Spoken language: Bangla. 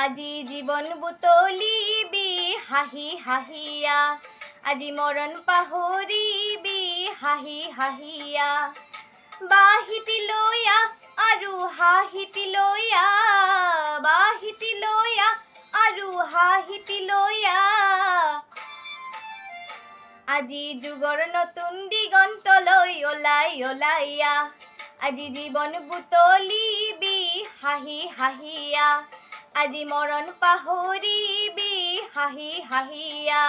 আজি জীবন বুটলিবি হাঁহি হাঁহিয়া, আজি মৰণ পাহৰিবি হাঁহি হাঁহিয়া। বাঁহীটি লৈ আহ আৰু হাঁহিটি লৈ আহ, বাঁহীটি লৈ আহ আৰু হাঁহিটি লৈ আহ। আজি যুগৰ নতুন দিগন্তলৈ ওলাই ওলাই আহ, আজি জীৱন বুটলিবি হাঁহি হাঁহিয়া, আজি মৰণ পাহৰিবি হাঁহি হাঁহিয়া।